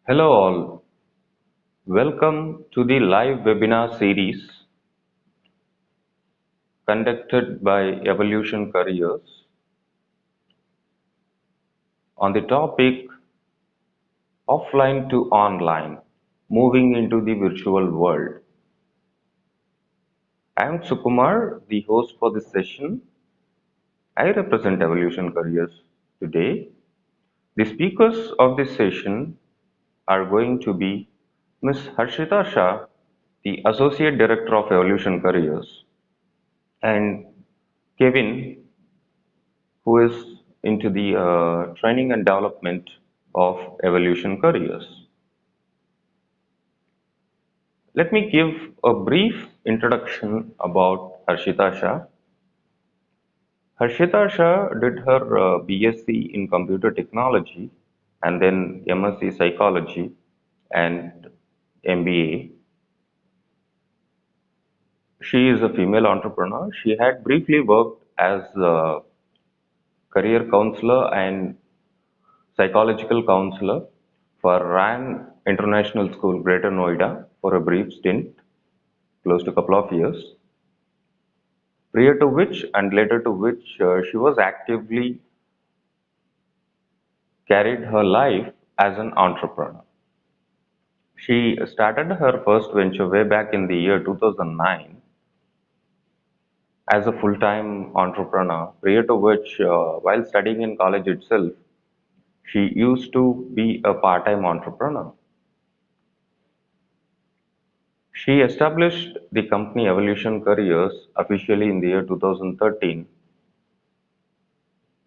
Hello all, welcome to the live webinar series conducted by Evolution Careers on the topic offline to online, moving into the virtual world. I am Sukumar, the host for this session. I represent Evolution Careers today. The speakers of this session are going to be Ms. Harshita Shah, the Associate Director of Evolution Careers, and Kevin, who is into the training and development of evolution careers. Let me give a brief introduction about Harshita Shah. Harshita Shah did her BSc in computer technology and then MSc psychology and MBA. She is a female entrepreneur. She had briefly worked as a career counselor and psychological counselor for RAN International School, Greater Noida, for a brief stint, close to a couple of years, prior to which and later to which she was actively carried her life as an entrepreneur. She started her first venture way back in the year 2009 as a full-time entrepreneur, prior to which, while studying in college itself, she used to be a part-time entrepreneur. She established the company Evolution Careers officially in the year 2013.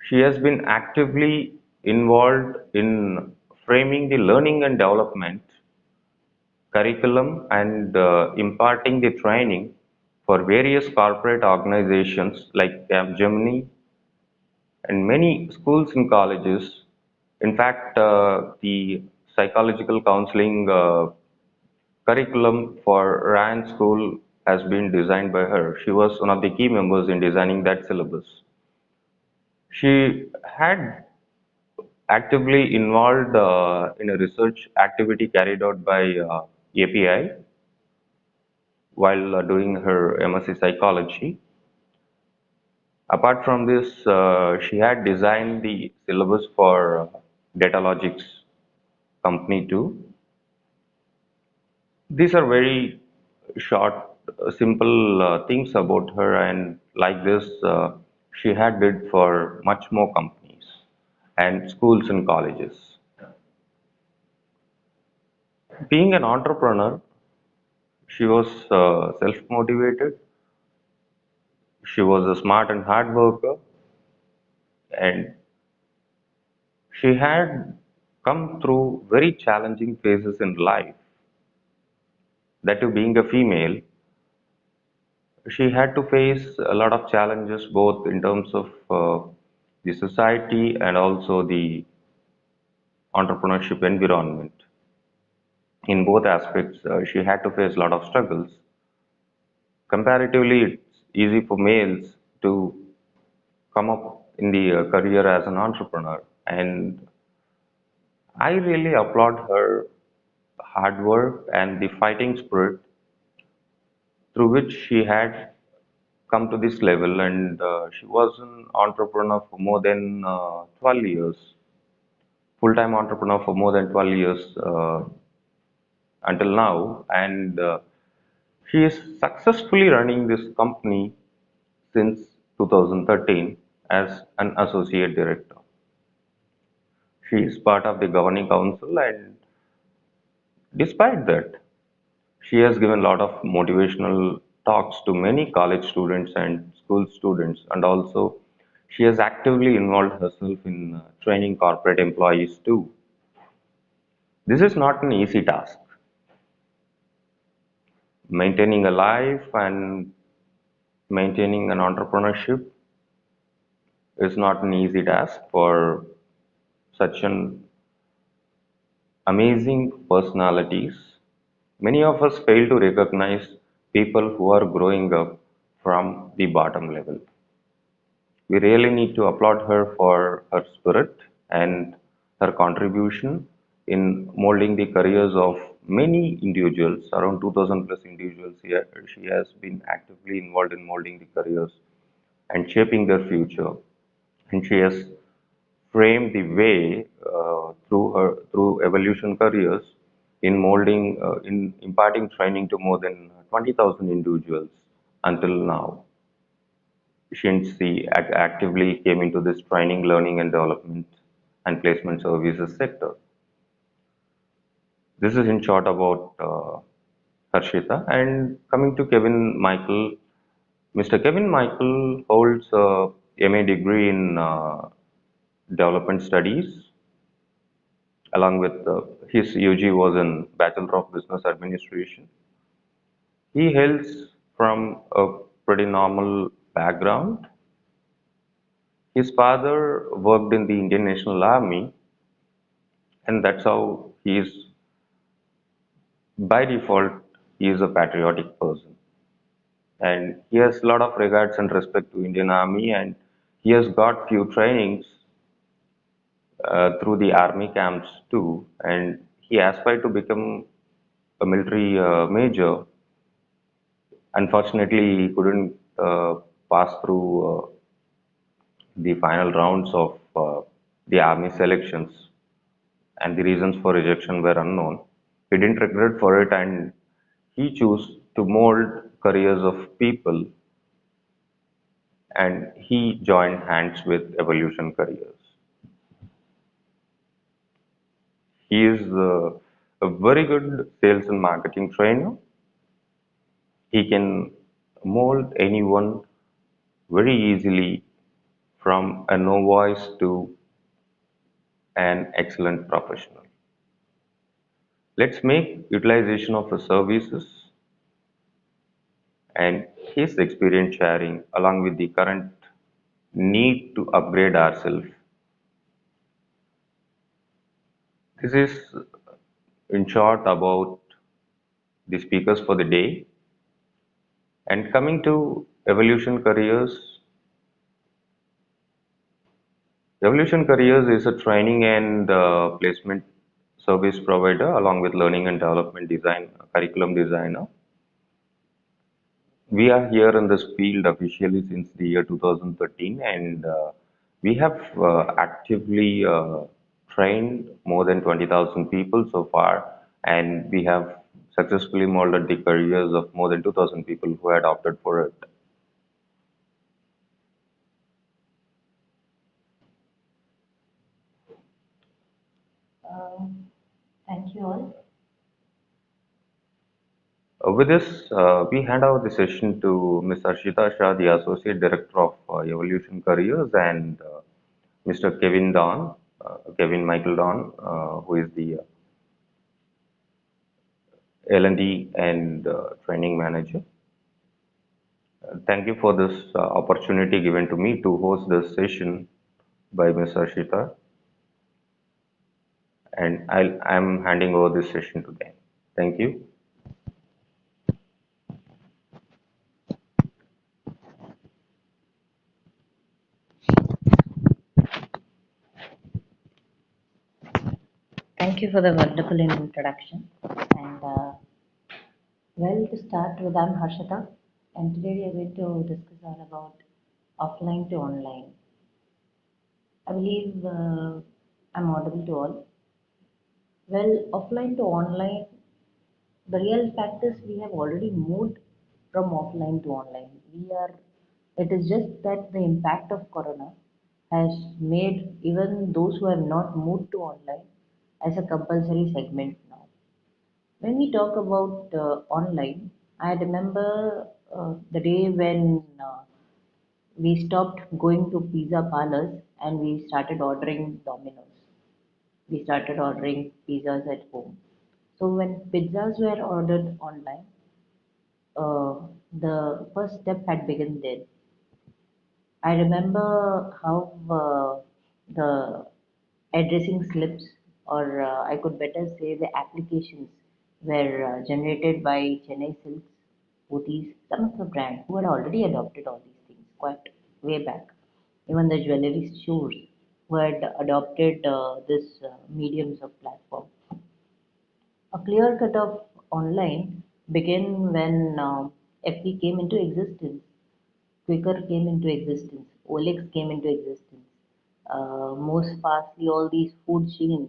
She has been actively involved in framing the learning and development curriculum and imparting the training for various corporate organizations like Capgemini and many schools and colleges. In fact, the psychological counseling curriculum for RAN school has been designed by her. She was one of the key members in designing that syllabus. She had actively involved in a research activity carried out by API while doing her MSc psychology. Apart from this, she had designed the syllabus for Datalogics company too. These are very short, simple things about her, and like this, she had did for much more companies and schools and colleges. Being an entrepreneur, she was self-motivated. She was a smart and hard worker, and she had come through very challenging phases in life. That too, being a female, she had to face a lot of challenges both in terms of the society and also the entrepreneurship environment. In both aspects, she had to face a lot of struggles. Comparatively, it's easy for males to come up in the career as an entrepreneur, and I really applaud her hard work and the fighting spirit through which she had come to this level. And she was an entrepreneur for more than 12 years, full-time entrepreneur for more than 12 years until now. And she is successfully running this company since 2013 as an associate director. She is part of the governing council, and despite that, she has given a lot of motivational talks to many college students and school students, and also she has actively involved herself in training corporate employees too. This is not an easy task. Maintaining a life and maintaining an entrepreneurship is not an easy task for such an amazing personalities. Many of us fail to recognize people who are growing up from the bottom level. We really need to applaud her for her spirit and her contribution in molding the careers of many individuals, around 2000 plus individuals. Here, she has been actively involved in molding the careers and shaping their future. And she has framed the way through evolution careers in molding, in imparting training to more than 20,000 individuals until now. Since she actively came into this training, learning, and development and placement services sector. This is in short about Harshita. And coming to Kevin Michael, Mr. Kevin Michael holds a MA degree in development studies, along with his UG was in Bachelor of Business Administration. He hails from a pretty normal background. His father worked in the Indian National Army, and that's how he is, by default, he is a patriotic person. And he has a lot of regards and respect to Indian Army, and he has got few trainings through the army camps too, and he aspired to become a military major. Unfortunately, he couldn't pass through the final rounds of the army selections, and the reasons for rejection were unknown. He didn't regret for it, and he chose to mold careers of people, and he joined hands with Evolution Careers. He is a very good sales and marketing trainer. He can mold anyone very easily from a novice to an excellent professional. Let's make utilization of his services and his experience sharing along with the current need to upgrade ourselves. This is in short about the speakers for the day. And coming to Evolution Careers, Evolution Careers is a training and placement service provider along with learning and development design, curriculum designer. We are here in this field officially since the year 2013, and we have actively trained more than 20,000 people so far, and we have successfully molded the careers of more than 2,000 people who had opted for it. Um, Thank you all. With this, we hand over the session to Ms. Arshita Shah, the Associate Director of Evolution Careers, and Mr. Kevin Michael Don, who is the L&D and Training Manager. Thank you for this opportunity given to me to host this session by Ms. Arshita, and I'm handing over this session to them. Thank you. Thank you for the wonderful introduction. And well, to start with, I'm Harshita, and today we are going to discuss all about offline to online. I believe I'm audible to all. Well, offline to online, the real fact is we have already moved from offline to online. It is just that the impact of Corona has made even those who have not moved to online as a compulsory segment now. When we talk about online, I remember the day when we stopped going to pizza parlors and we started ordering Domino's. We started ordering pizzas at home. So when pizzas were ordered online, the first step had begun there. I remember how the addressing slips, or I could better say the applications, were generated by Chennai Silks, Pothys, some of the brand who had already adopted all these things quite way back. Even the jewelry stores who had adopted this mediums of platform. A clear cut of online began when FB came into existence, Quaker came into existence, OLX came into existence. Most fastly, all these food chains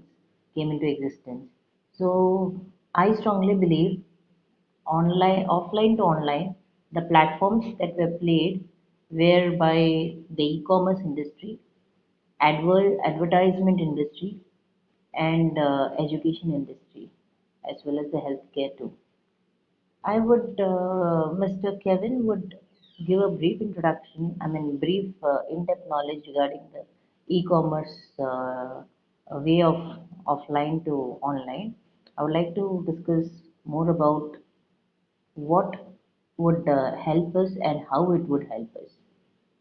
came into existence. So I strongly believe online, offline to online, the platforms that were played were by the e-commerce industry, advertisement industry, and education industry, as well as the healthcare too. I would, Mr. Kevin would give a brief introduction, I mean, brief in-depth knowledge regarding the e-commerce way of offline to online. I would like to discuss more about what would help us and how it would help us,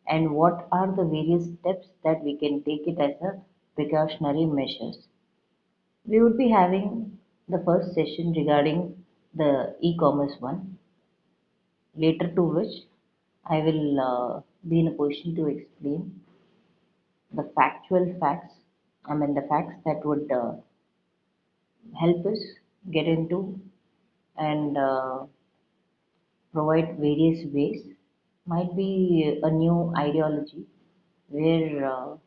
and what are the various steps that we can take it as a precautionary measures. We would be having the first session regarding the e-commerce one, later to which I will be in a position to explain the factual facts, I mean the facts that would help us get into and provide various ways. Might be a new ideology where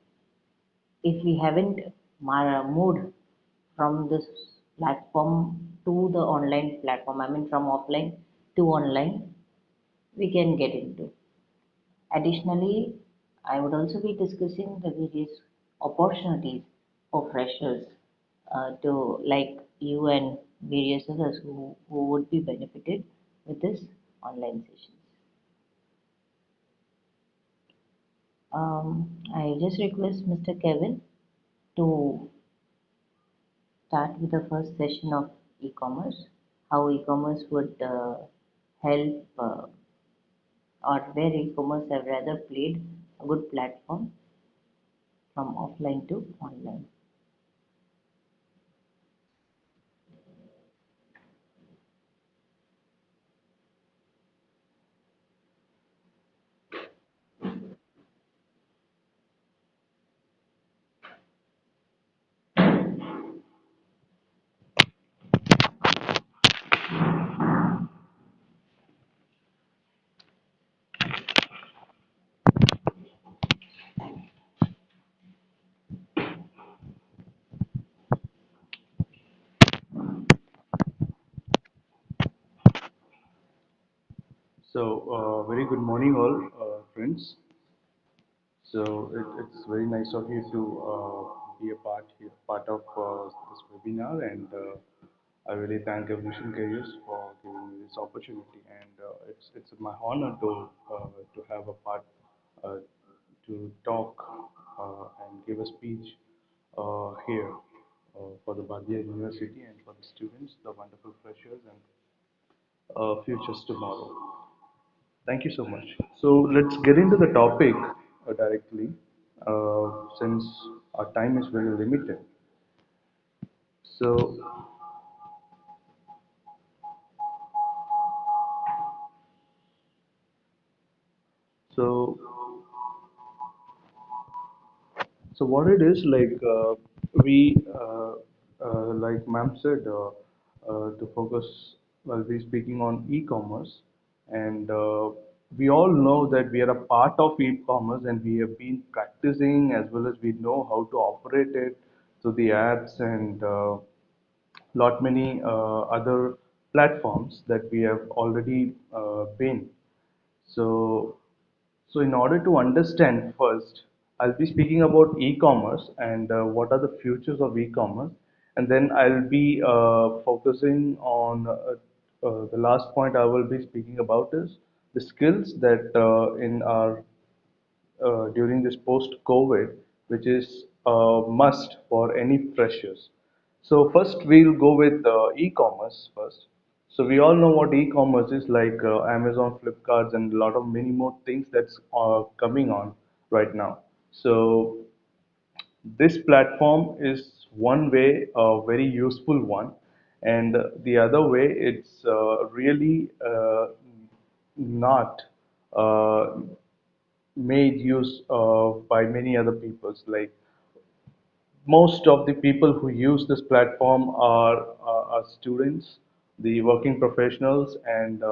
if we haven't moved from this platform to the online platform, I mean from offline to online, we can get into. Additionally, I would also be discussing the various opportunities for freshers to like you and various others who would be benefited with this online sessions. I just request Mr. Kevin to start with the first session of e-commerce, how e-commerce would help or where e-commerce have rather played a good platform from offline to online. Very good morning, all friends. It's very nice of you to be a part of this webinar, and I really thank Evolution Careers for giving me this opportunity. And it's my honor to have a part uh, to talk and give a speech here for the Badia University and for the students, the wonderful freshers and futures tomorrow. Thank you so much. So let's get into the topic directly, since our time is very limited. So, so, so what it is like we, like Ma'am said, to focus while we speaking on e-commerce, and we all know that we are a part of e-commerce and we have been practicing as well as we know how to operate it through the apps and lot many other platforms that we have already been. So, so in order to understand first, I'll be speaking about e-commerce and what are the futures of e-commerce, and then I'll be focusing on the last point I will be speaking about is the skills that in our during this post-COVID, which is a must for any freshers. So first we'll go with e-commerce first. So we all know what e-commerce is like Amazon, Flipkarts, and a lot of many more things that's coming on right now. So this platform is one way, a very useful one, and the other way, it's really not made use of by many other peoples. Like most of the people who use this platform are students, the working professionals, and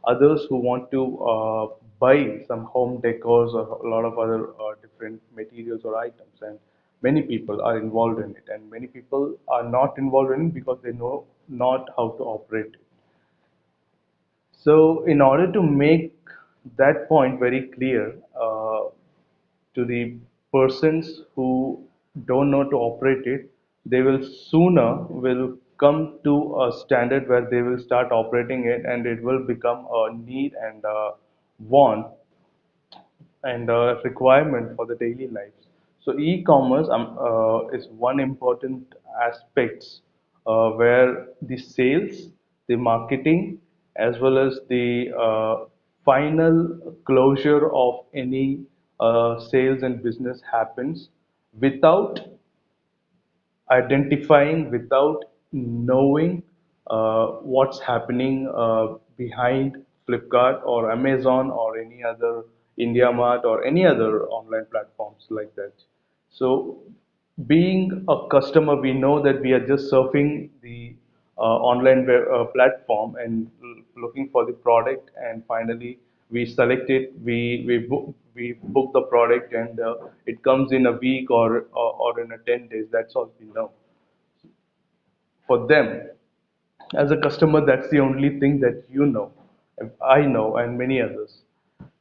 others who want to buy some home decors or a lot of other different materials or items. And many people are involved in it, and many people are not involved in it because they know not how to operate it. So, in order to make that point very clear to the persons who don't know to operate it, they will sooner will come to a standard where they will start operating it, and it will become a need and a want and a requirement for the daily lives. So e-commerce is one important aspects where the sales, the marketing, as well as the final closure of any sales and business happens without identifying, without knowing what's happening behind Flipkart or Amazon or any other IndiaMart or any other online platforms like that. So, being a customer, we know that we are just surfing the platform and looking for the product, and finally we select it, we book the product, and it comes in a week or in a 10 days. That's all we know. For them, as a customer, that's the only thing that you know, I know, and many others.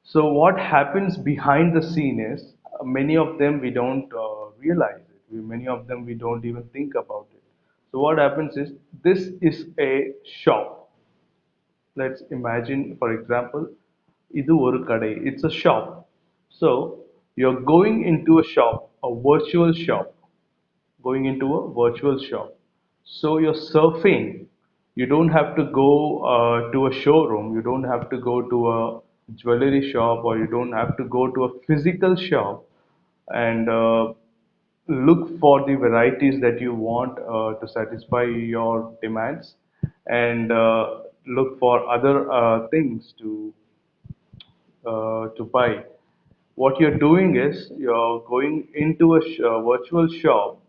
So what happens behind the scene is many of them we don't realize it. Many of them we don't even think about it. So what happens is this is a shop. Let's imagine, for example, idu oru kadai. It's a shop. So you're going into a shop, a virtual shop, going into a virtual shop. So you're surfing. You don't have to go to a showroom. You don't have to go to a jewelry shop, or you don't have to go to a physical shop and look for the varieties that you want to satisfy your demands, and look for other things to buy. What you're doing is you're going into a virtual shop,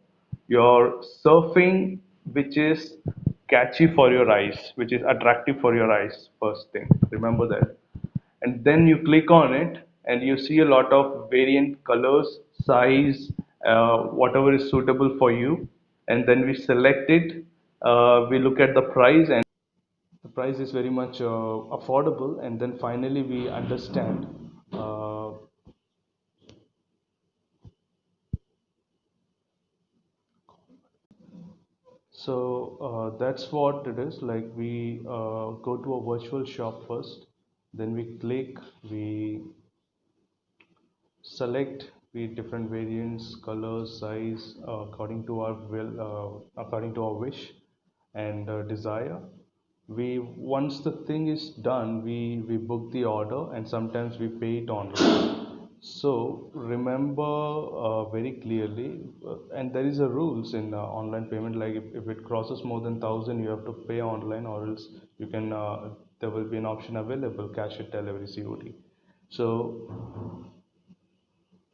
you're surfing, which is catchy for your eyes, which is attractive for your eyes, first thing. Remember that. And then you click on it, and you see a lot of variant colors, size, whatever is suitable for you. And then we select it, we look at the price, and the price is very much affordable, and then finally we understand. So that's what it is. Like we go to a virtual shop first, then we click, we select the different variants, colors, size according to our according to our wish and desire. We once the thing is done, we book the order, and sometimes we pay it online. So remember very clearly, and there is a rules in online payment. Like if it crosses more than 1,000, you have to pay online, or else you can. There will be an option available, cash at delivery COD. So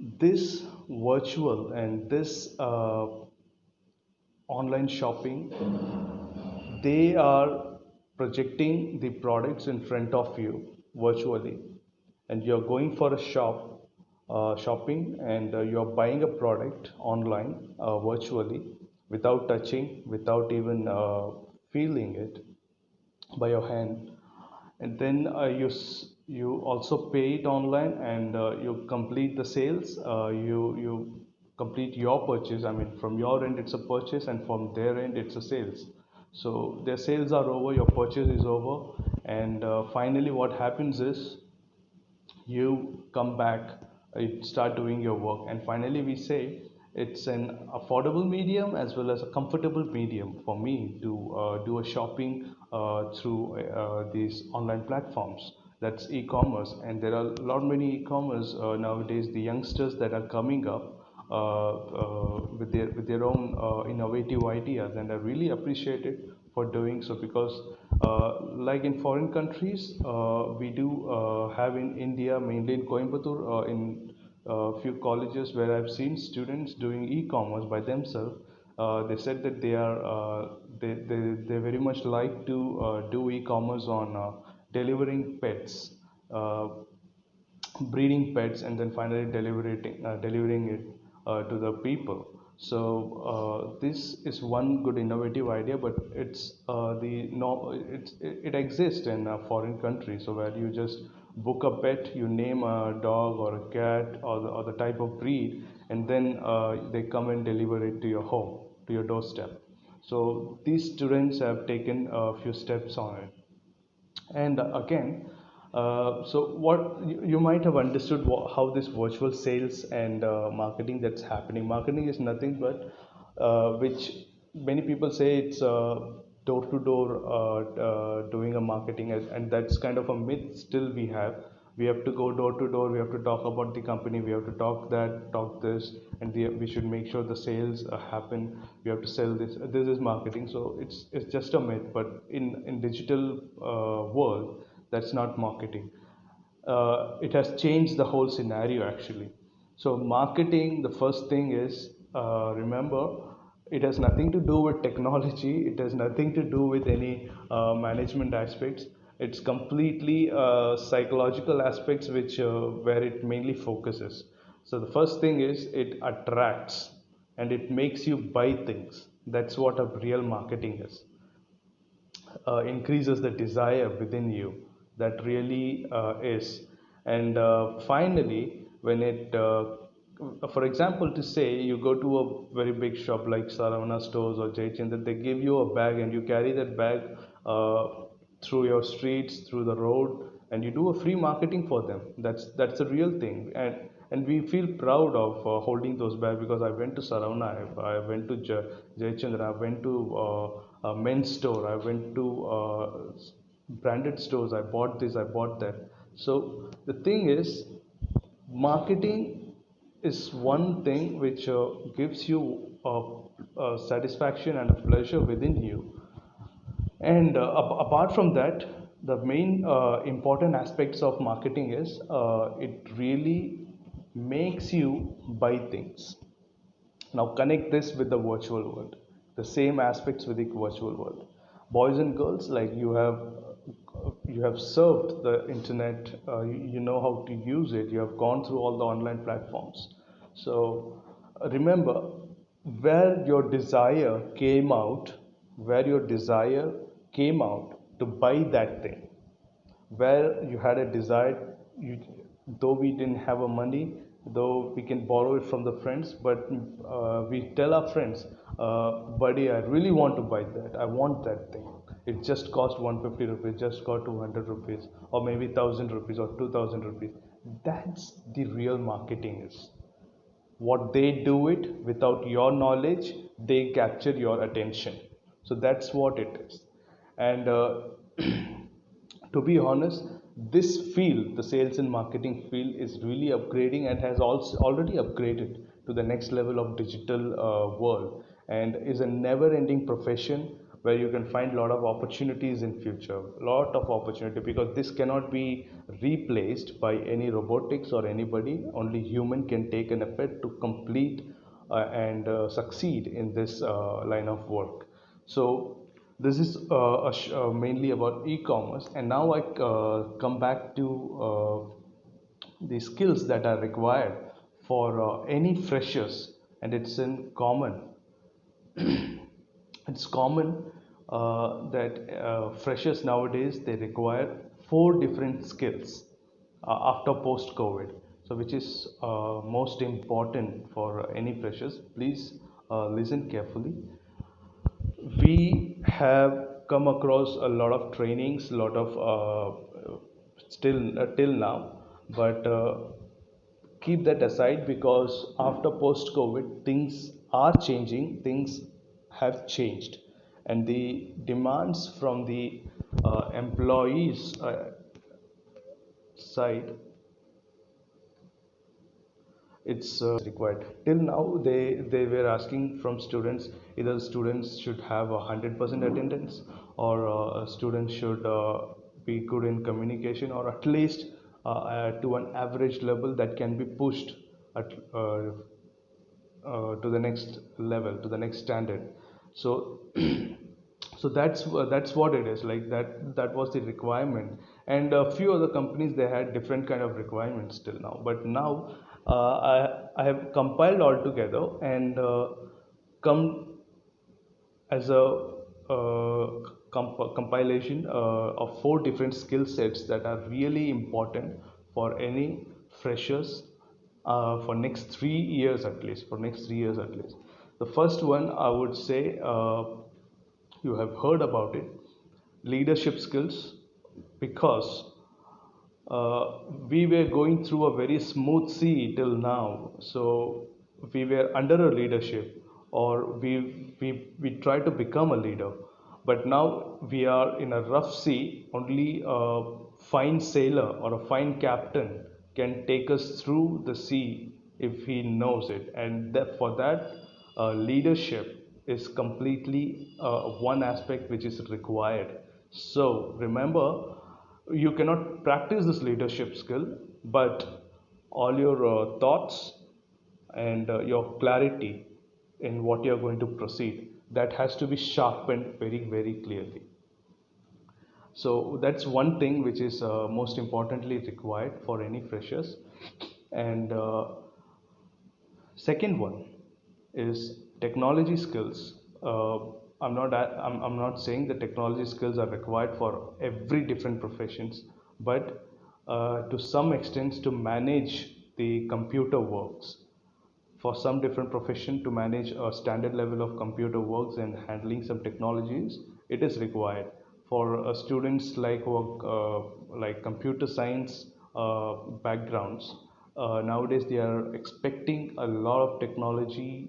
this virtual and this online shopping, they are projecting the products in front of you virtually, and you're going for a shopping, and you're buying a product online virtually, without touching, without even feeling it by your hand. And then you also pay it online, and you complete the sales. You complete your purchase. I mean, from your end it's a purchase, and from their end it's a sales. So their sales are over, your purchase is over, and finally what happens is you come back, you start doing your work, and finally we say it's an affordable medium as well as a comfortable medium for me to do a shopping through these online platforms. That's e-commerce, and there are a lot many e-commerce nowadays. The youngsters that are coming up with their own innovative ideas, and I really appreciate it for doing so, because like in foreign countries, we do have in India, mainly in Coimbatore, in few colleges where I've seen students doing e-commerce by themselves. They said that they very much like to do e-commerce on delivering pets, uh, breeding pets, and then finally delivering it to the people. So this is one good innovative idea, but it's the no it exists in a foreign country. So where you just book a pet, you name a dog or a cat or the type of breed, and then they come and deliver it to your home, to your doorstep. So these students have taken a few steps on it. And again, so what you might have understood how this virtual sales and marketing that's happening. Marketing is nothing but which many people say it's door to door doing a marketing, and that's kind of a myth still we have. We have to go door to door. We have to talk about the company. We have to talk that, talk this, and we should make sure the sales happen. We have to sell this. This is marketing. So it's just a myth. But in digital world, that's not marketing. It has changed the whole scenario actually. So marketing, the first thing is, remember, it has nothing to do with technology. It has nothing to do with any management aspects. It's completely psychological aspects which where it mainly focuses. So the first thing is it attracts and it makes you buy things. That's what a real marketing is. Increases the desire within you. That really is. And finally, when it for example, to say you go to a very big shop like Saravana stores or Jayachandra, they give you a bag and you carry that bag uh, through your streets, through the road, and you do a free marketing for them. That's a real thing. And we feel proud of holding those bags, because I went to Saravana, I went to Jayachandra, I went to a men's store, I went to branded stores, I bought this, I bought that. So the thing is, marketing is one thing which gives you satisfaction and a pleasure within you. And apart from that, the main important aspects of marketing is it really makes you buy things. Now connect this with the virtual world, the same aspects with the virtual world. Boys and girls, like you have surfed the internet, you know how to use it, you have gone through all the online platforms. So remember, where your desire came out, where your desire came out to buy that thing, where you had a desire, you, though we didn't have a money, though we can borrow it from the friends, but we tell our friends, buddy, I really want to buy that, I want that thing, it just cost 150 rupees, just got 200 rupees, or maybe 1000 rupees or 2000 rupees. That's the real marketing is. What they do it without your knowledge, they capture your attention. So that's what it is. And to be honest, this field, the sales and marketing field, is really upgrading and has also already upgraded to the next level of digital world, and is a never ending profession where you can find a lot of opportunities in future, lot of opportunity, because this cannot be replaced by any robotics or anybody. Only human can take an effort to complete and succeed in this line of work. So this is mainly about e-commerce, and now I come back to the skills that are required for any freshers, and it's in common. It's common that freshers nowadays, they require four different skills after post COVID. So which is most important for any freshers? Please listen carefully. We have come across a lot of trainings, a lot of still till now, but keep that aside, because after post COVID things are changing, things have changed, and the demands from the employees side, it's required. Till now they were asking from students, either students should have 100% attendance, or students should be good in communication, or at least to an average level that can be pushed at, to the next level, to the next standard. So so that's what it is like. That was the requirement, and a few other companies, they had different kind of requirements till now. But now I have compiled all together and come as a compilation of four different skill sets that are really important for any freshers for next 3 years at least. For next 3 years at least, the first one I would say, you have heard about it, leadership skills, because we were going through a very smooth sea till now. So we were under a leadership, or we tried to become a leader. But now we are in a rough sea. Only a fine sailor or a fine captain can take us through the sea if he knows it. And that, for that, leadership is completely one aspect which is required. So remember, you cannot practice this leadership skill, but all your thoughts and your clarity in what you're going to proceed, that has to be sharpened very, very clearly. So that's one thing which is most importantly required for any freshers. And second one is technology skills. I'm not saying that technology skills are required for every different professions, but to some extent, to manage the computer works, for some different profession, to manage a standard level of computer works and handling some technologies, it is required. For students like work like computer science backgrounds, nowadays they are expecting a lot of technology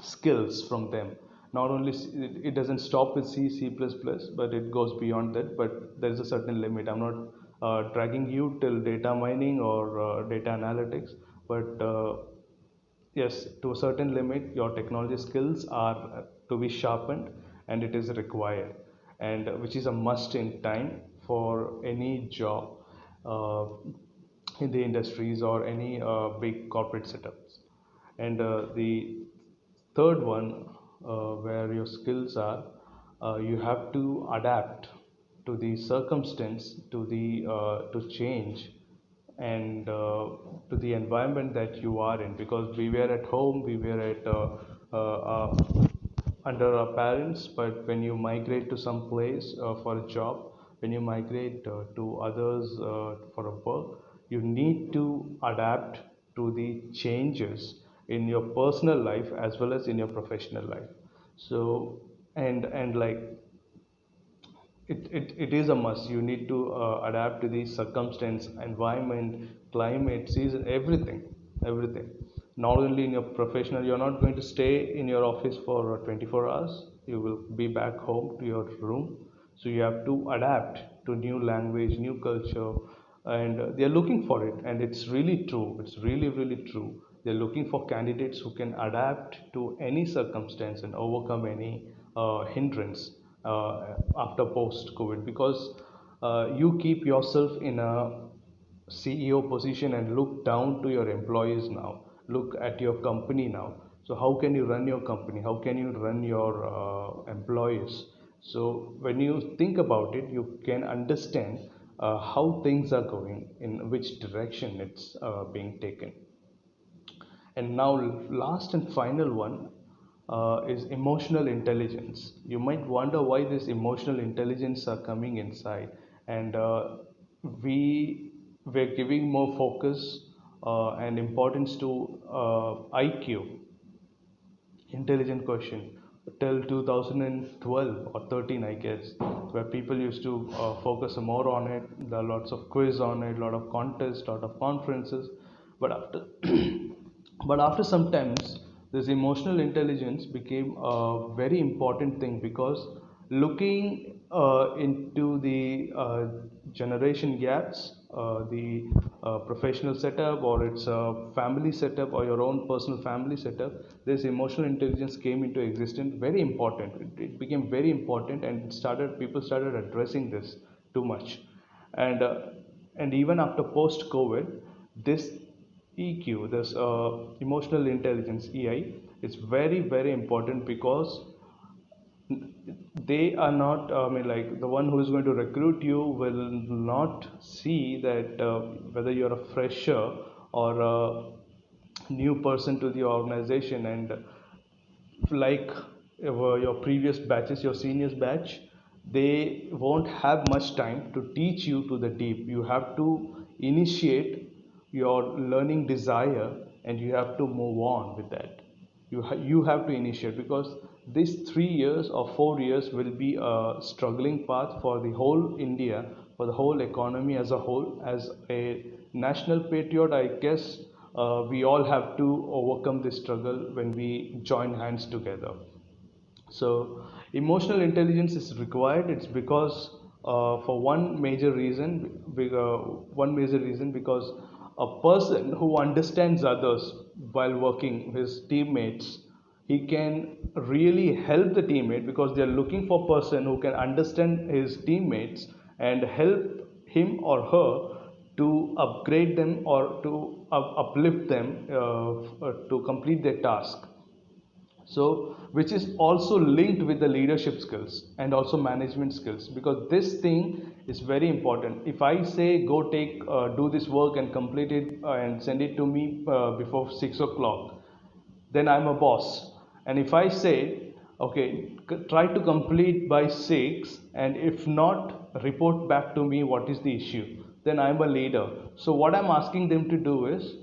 skills from them. Not only it doesn't stop with C, C++, but it goes beyond that. But there is a certain limit. I'm not dragging you till data mining or data analytics, but yes, to a certain limit, your technology skills are to be sharpened, and it is required, and which is a must in time for any job uh, in the industries or any big corporate setups. And the third one, where your skills are, you have to adapt to the circumstance, to the to change, and to the environment that you are in. Because we were at home, we were at uh, under our parents, but when you migrate to some place for a job, when you migrate to others for a work, you need to adapt to the changes in your personal life as well as in your professional life. So and like it is a must. You need to adapt to the circumstance, environment, climate, season, everything. Not only in your professional, you're not going to stay in your office for 24 hours. You will be back home to your room. So you have to adapt to new language, new culture, and they are looking for it. And it's really true. It's really, really true. They're looking for candidates who can adapt to any circumstance and overcome any hindrance after post COVID, because you keep yourself in a CEO position and look down to your employees now. Look at your company now. So how can you run your company? How can you run your employees? So when you think about it, you can understand how things are going, in which direction it's being taken. And now, last and final one is emotional intelligence. You might wonder why this emotional intelligence are coming inside, and we were giving more focus and importance to IQ, intelligent question, till 2012 or 13, I guess, where people used to focus more on it. There are lots of quiz on it, lot of contests, lot of conferences. But after but after some times, this emotional intelligence became a very important thing, because looking into the generation gaps, the professional setup, or it's a family setup, or your own personal family setup, this emotional intelligence came into existence. Very important. It became very important, and people started addressing this too much. And and even after post COVID, this EQ, this emotional intelligence, EI, is very, very important because they are not, I mean, like the one who is going to recruit you will not see that whether you're a fresher or a new person to the organization, and like your previous batches, your seniors batch, they won't have much time to teach you to the deep. You have to initiate your learning desire and you have to move on with that. You have to initiate, because these 3 years or 4 years will be a struggling path for the whole India, for the whole economy as a whole. As a national patriot, I guess we all have to overcome this struggle when we join hands together. So emotional intelligence is required. It's because for one major reason, because a person who understands others while working, his teammates, he can really help the teammate, because they are looking for a person who can understand his teammates and help him or her to upgrade them or to uplift them to complete their task. So which is also linked with the leadership skills and also management skills, because this thing is very important. If I say go take do this work and complete it and send it to me before 6 o'clock, then I'm a boss. And if I say, okay, try to complete by 6, and if not, report back to me what is the issue, then I'm a leader. So what I'm asking them to do is,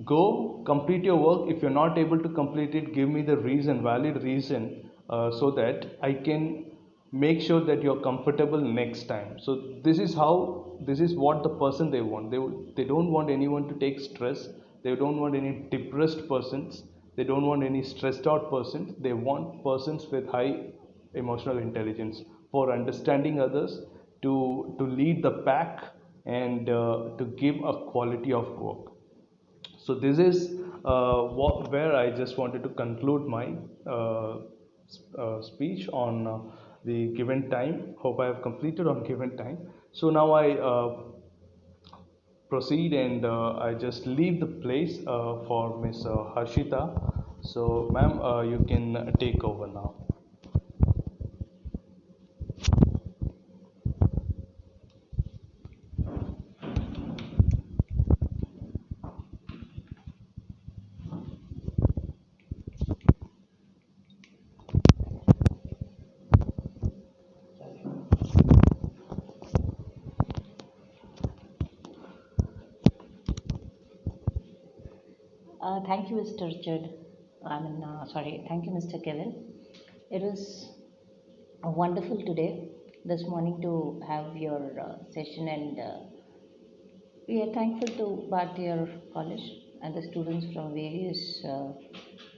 go complete your work. If you're not able to complete it, give me the reason, valid reason, so that I can make sure that you're comfortable next time. So this is what the person they want. They don't want anyone to take stress. They don't want any depressed persons. They don't want any stressed out persons. They want persons with high emotional intelligence for understanding others, to lead the pack, and to give a quality of work. So this is where I just wanted to conclude my speech on the given time. Hope I have completed on given time. So now I proceed, and I just leave the place for Miss Harshita. So ma'am, you can take over now. Thank you, Mr. Richard. Sorry, thank you, Mr. Kevin. It was wonderful today, this morning, to have your session, and we are thankful to Bhartiya College and the students from various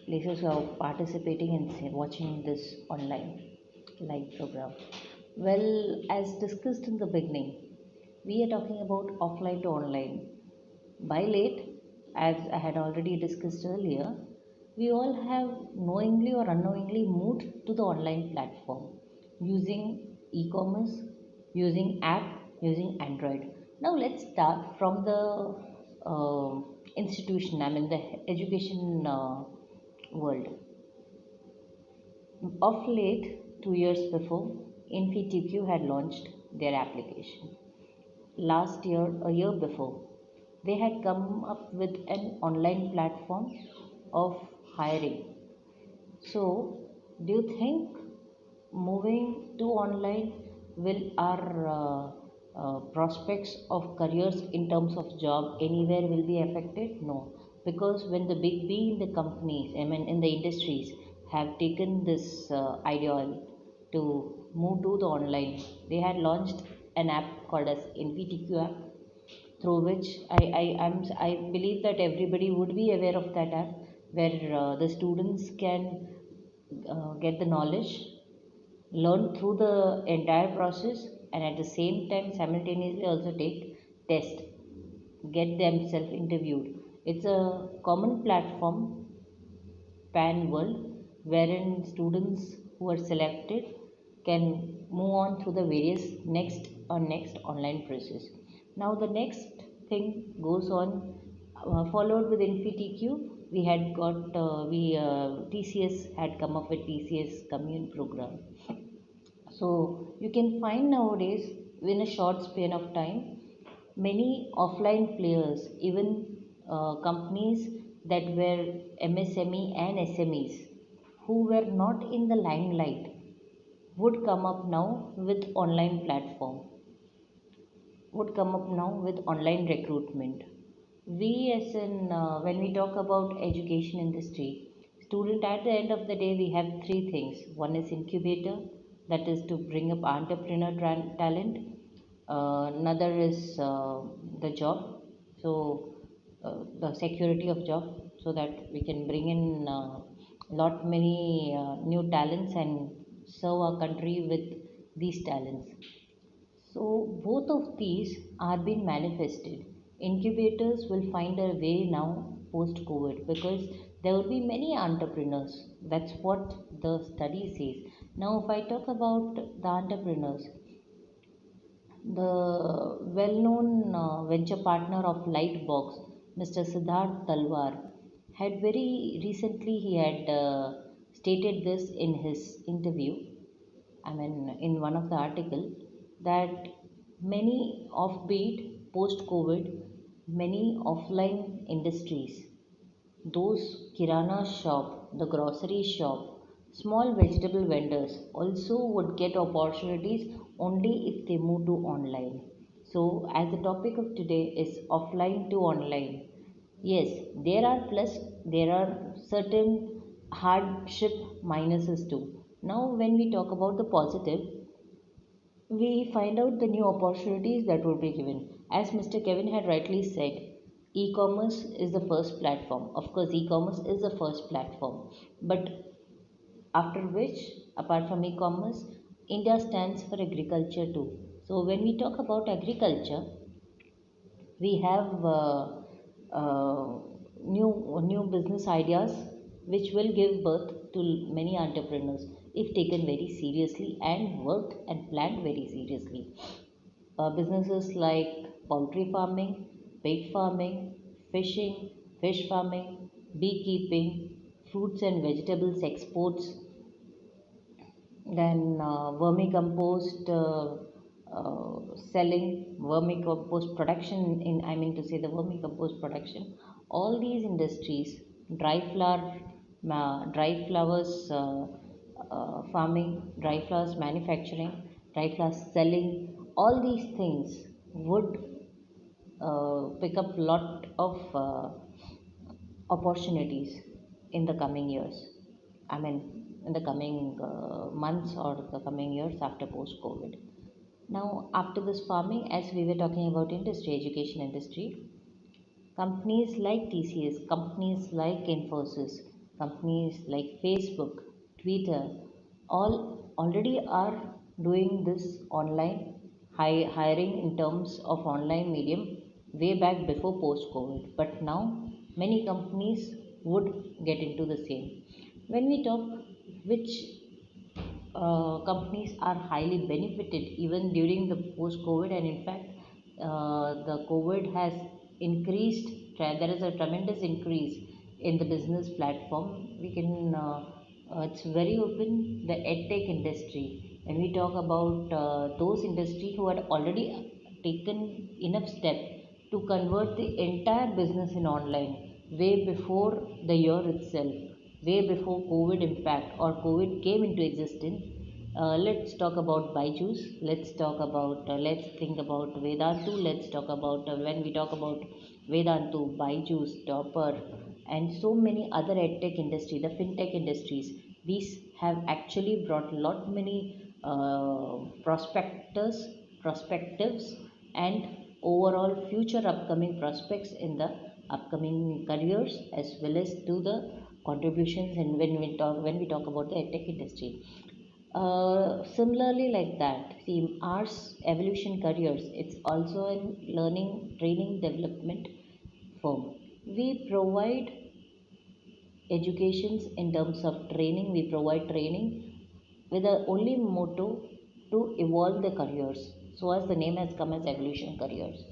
places who are participating and watching this online live program. Well, as discussed in the beginning, we are talking about offline to online. By late, as I had already discussed earlier, we all have knowingly or unknowingly moved to the online platform using e commerce, using app, using Android. Now, let's start from the institution, I mean, the education world. Of late, 2 years before, InfyTQ had launched their application. Last year, a year before, they had come up with an online platform of hiring. So, do you think moving to online will our prospects of careers in terms of job anywhere will be affected? No, because when the big B in the companies, I mean in the industries, have taken this ideal to move to the online, they had launched an app called as NPTQ app, through which I believe that everybody would be aware of that app, where the students can get the knowledge, learn through the entire process, and at the same time simultaneously also take test, get themselves interviewed. It's a common platform pan world, wherein students who are selected can move on through the various next online process. Now the next thing goes on, Followed with InfyTQ, we had got we TCS had come up with TCS Commune program. So you can find nowadays in a short span of time many offline players, even companies that were MSME and SMEs who were not in the limelight would come up now with online platform, would come up now with online recruitment. We as in when we talk about education industry, student at the end of the day we have three things. One is incubator, that is to bring up entrepreneur talent. Another is the job, so the security of job, so that we can bring in lot many new talents and serve our country with these talents. So both of these are being manifested. Incubators will find a way now post COVID because there will be many entrepreneurs. That's what the study says. Now, if I talk about the entrepreneurs, the well-known venture partner of Lightbox, Mr. Siddharth Talwar, had very recently he had stated this in his interview. I mean, in one of the article, that many offbeat post-COVID, many offline industries, those kirana shop, the grocery shop, small vegetable vendors also would get opportunities only if they move to online. So, as the topic of today is offline to online, yes, there are plus, there are certain hardship minuses too. Now, when we talk about the positive, we find out the new opportunities that would be given. As Mr. Kevin had rightly said, e commerce is the first platform. Of course, e commerce is the first platform. But after which, apart from e commerce, India stands for agriculture too. So, when we talk about agriculture, we have new business ideas which will give birth to many entrepreneurs if taken very seriously and worked and planned very seriously. Businesses like poultry farming, pig farming, fishing, fish farming, beekeeping, fruits and vegetables exports, then vermicompost selling, vermicompost production, in I mean to say the vermicompost production, all these industries, dry flower dry flowers farming, dry flowers manufacturing, dry flowers selling, all these things would pick up lot of opportunities in the coming years. I mean, in the coming months or the coming years after post COVID. Now, after this farming, as we were talking about industry, education industry, companies like TCS, companies like Infosys, companies like Facebook, Twitter, all already are doing this online hiring in terms of online medium way back before post COVID. But now many companies would get into the same. When we talk which companies are highly benefited even during the post COVID, and in fact the COVID has increased, there is a tremendous increase in the business platform. We can it's very open, the edtech industry. When we talk about those industry who had already taken enough step to convert the entire business in online way before the year itself, way before COVID impact or COVID came into existence. Let's talk about Byju's. Let's talk about, let's think about Vedantu. Let's talk about, when we talk about Vedantu, Byju's, Topper, and so many other edtech industry, the fintech industries. These have actually brought lot many perspectives, and overall future upcoming prospects in the upcoming careers as well as to the contributions. And when we talk about the edtech industry, similarly like that, see, ours Evolution Careers, it's also a learning training development firm. We provide educations in terms of training. We provide training with the only motto to evolve the careers. So as the name has come as Evolution Careers.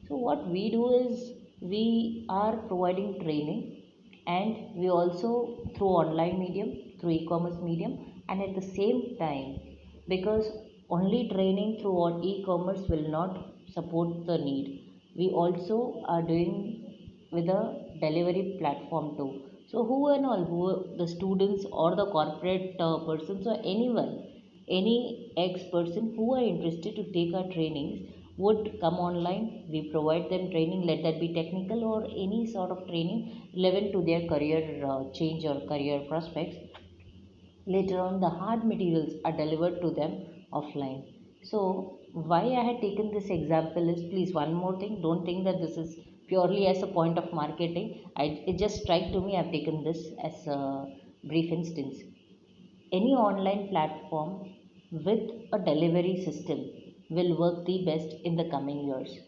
So what we do is we are providing training, and we also through online medium, through e-commerce medium, and at the same time, because only training through e-commerce will not support the need, we also are doing with a delivery platform too. So who and all, who the students or the corporate persons or anyone, any ex person who are interested to take our trainings would come online. We provide them training, let that be technical or any sort of training relevant to their career change or career prospects. Later on, the hard materials are delivered to them offline. So why I had taken this example is, please, one more thing, don't think that this is purely as a point of marketing. It just struck to me, I've taken this as a brief instance. Any online platform with a delivery system will work the best in the coming years,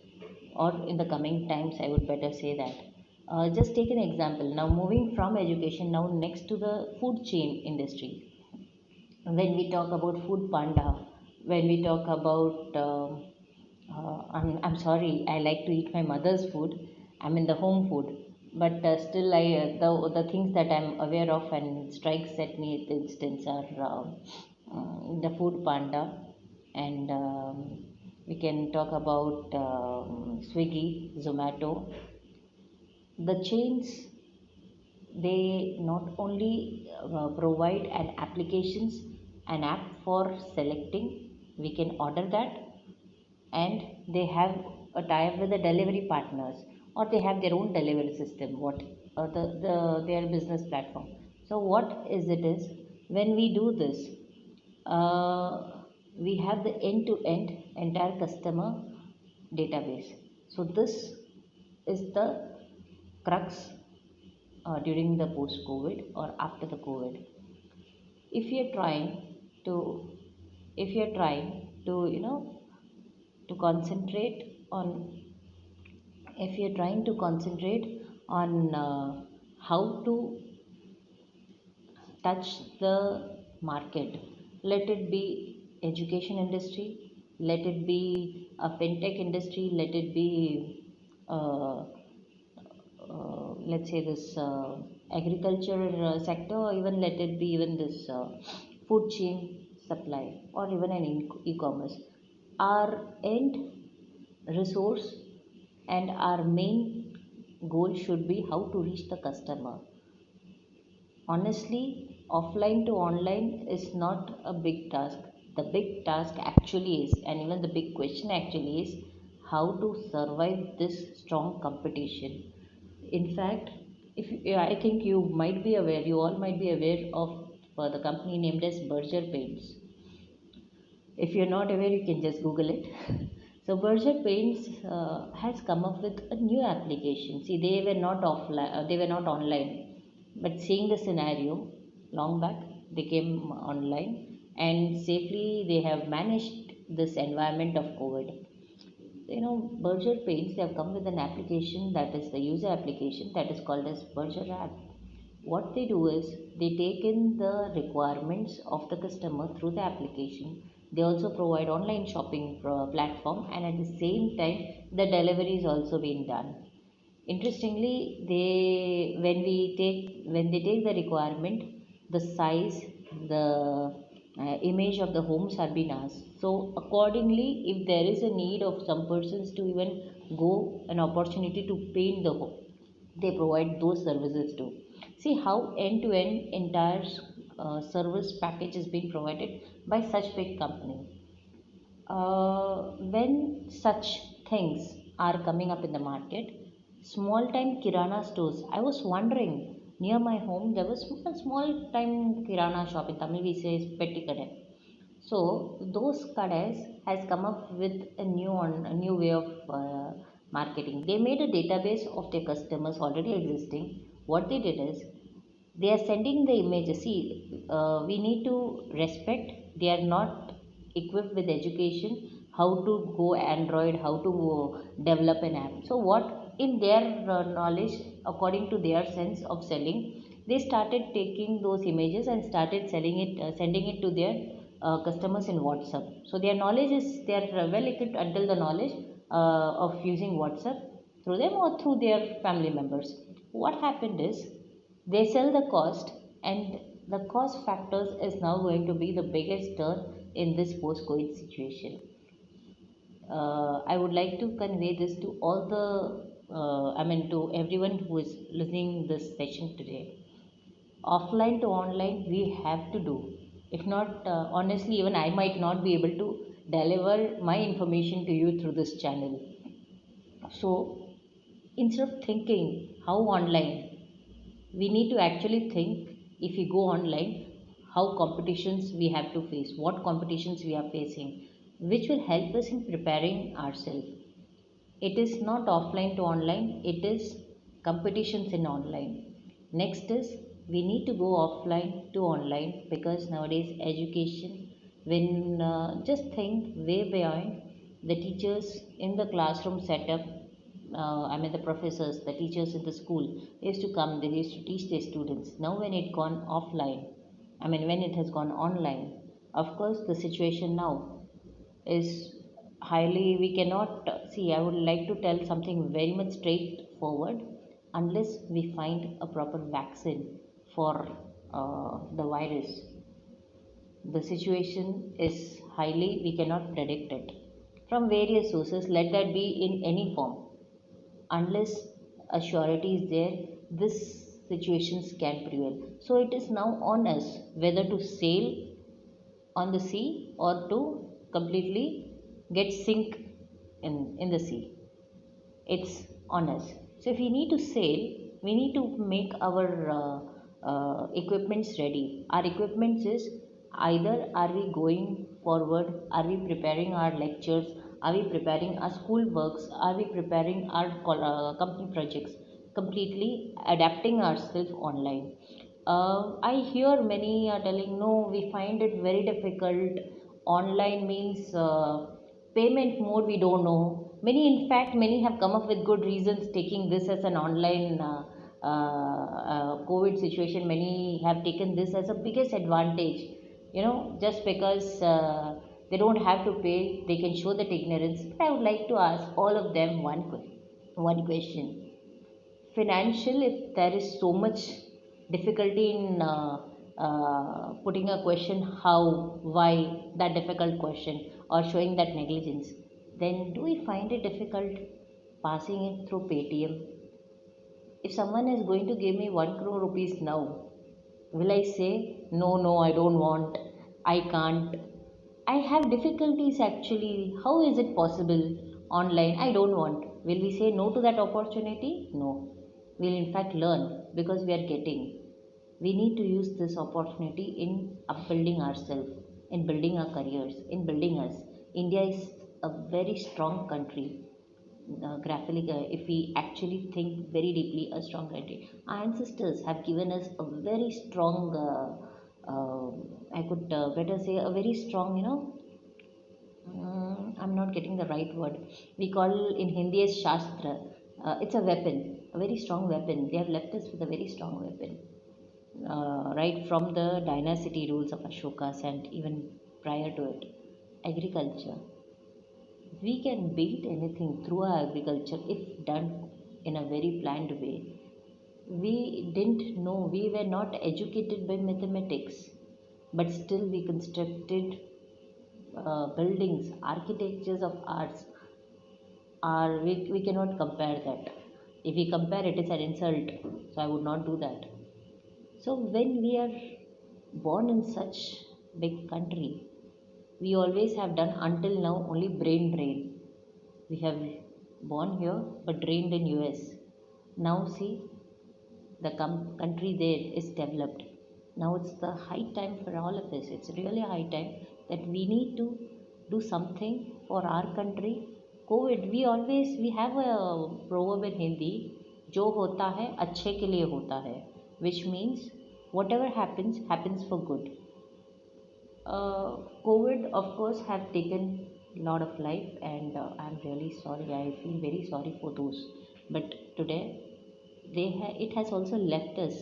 or in the coming times, I would better say that. Just take an example. Now, moving from education, now next to the food chain industry. When we talk about food panda, when we talk about I'm sorry, I like to eat my mother's food. I mean the home food, but still I the things that I'm aware of and strikes at me at the instance are the food panda, and we can talk about Swiggy, Zomato. The chains, they not only provide an applications, an app for selecting, we can order that, and they have a tie-up with the delivery partners, or they have their own delivery system, what their business platform. So what is it is, when we do this, uh, we have the end-to-end entire customer database. So this is the crux during the post COVID or after the COVID. If you're trying to, if you're trying to, to concentrate on, if you're trying to concentrate on how to touch the market, let it be education industry, let it be a fintech industry, let it be uh, let's say this agriculture sector, or even let it be even this food chain supply, or even an e-commerce, our end resource and our main goal should be how to reach the customer. Honestly, offline to online is not a big task. The big task actually is, and even the big question actually is, how to survive this strong competition. In fact, if yeah, I think you might be aware, you all might be aware of the company named as Berger Paints. If you're not aware, you can just Google it. So Berger Paints has come up with a new application. See, they were not offline, they were not online, but seeing the scenario long back, they came online, and safely they have managed this environment of COVID. Berger Paints, they have come with an application, that is the user application, that is called as Berger app. What they do is, they take in the requirements of the customer through the application. They also provide online shopping platform, and at the same time the delivery is also being done. Interestingly, when they take the requirement, the size, the image of the homes are being asked. So accordingly, if there is a need of some persons to even go an opportunity to paint the home, they provide those services too. See how end to end entire service package is being provided by such big company. When such things are coming up in the market, small time kirana stores. I was wondering, near my home there was a small time kirana shop. In Tamil we say petti kadai. So those kades has come up with a new way of marketing. They made a database of their customers already existing. What they did is, they are sending the images. See, we need to respect, they are not equipped with education how to go android, how to develop an app. So what, in their knowledge, according to their sense of selling, they started taking those images and started selling it, sending it to their customers in WhatsApp. So their knowledge is, they are well equipped until the knowledge of using WhatsApp. through them or through their family members. What happened is they sell the cost, and the cost factors is now going to be the biggest turn in this post-COVID situation. I would like to convey this to all the, to everyone who is listening this session today. Offline to online, we have to do. If not, honestly, even I might not be able to deliver my information to you through this channel. So instead of thinking how online, we need to actually think if we go online, how competitions we have to face, what competitions we are facing, which will help us in preparing ourselves. It is not offline to online, it is competitions in online. Next is we need to go offline to online because nowadays education, when just think way beyond the teachers in the classroom setup, the professors, the teachers in the school used to come, they used to teach their students. Now when it gone offline, when it has gone online, of course the situation now is highly, we cannot see. I would like to tell something very much straightforward. Unless we find a proper vaccine for the virus, the situation is highly, we cannot predict it from various sources, let that be in any form. Unless a surety is there, this situations can prevail. So it is now on us whether to sail on the sea or to completely get sink in the sea. It's on us. So if we need to sail, we need to make our equipments ready. Our equipments is either are we going forward, are we preparing our lectures, are we preparing our school works, are we preparing our company projects, completely adapting ourselves online. I hear many are telling no, we find it very difficult. Online means payment mode we don't know. Many, in fact, many have come up with good reasons taking this as an online COVID situation. Many have taken this as a biggest advantage, just because they don't have to pay, they can show that ignorance. But I would like to ask all of them one question. Financial, if there is so much difficulty in putting a question how, why, that difficult question, or showing that negligence, then do we find it difficult passing it through Paytm? If someone is going to give me 1 crore rupees now, will I say no, no, I don't want, I can't, I have difficulties actually, how is it possible online, I don't want? Will we say no to that opportunity? No. We'll in fact learn because we are getting. We need to use this opportunity in upbuilding ourselves, in building our careers, in building us. India is a very strong country. Graphically, if we actually think very deeply, a strong country. Our ancestors have given us a very strong, I could better say, a very strong, I'm not getting the right word. We call in Hindi as Shastra. It's a weapon, a very strong weapon. They have left us with a very strong weapon. Right from the dynasty rules of Ashokas and even prior to it, agriculture. We can beat anything through our agriculture if done in a very planned way. We didn't know, we were not educated by mathematics, but still we constructed buildings, architectures of arts are, we cannot compare that. If we compare, it is an insult. So I would not do that. So when we are born in such big country, we always have done until now only brain. We have born here but trained in US. Now see, the country there is developed. Now it's the high time for all of us. It's really high time that we need to do something for our country. COVID, we have a proverb in Hindi, जो होता है अच्छे के लिए होता है, which means whatever happens for good. COVID, of course, have taken a lot of life, and I'm really sorry. I feel very sorry for those. But today, it has also left us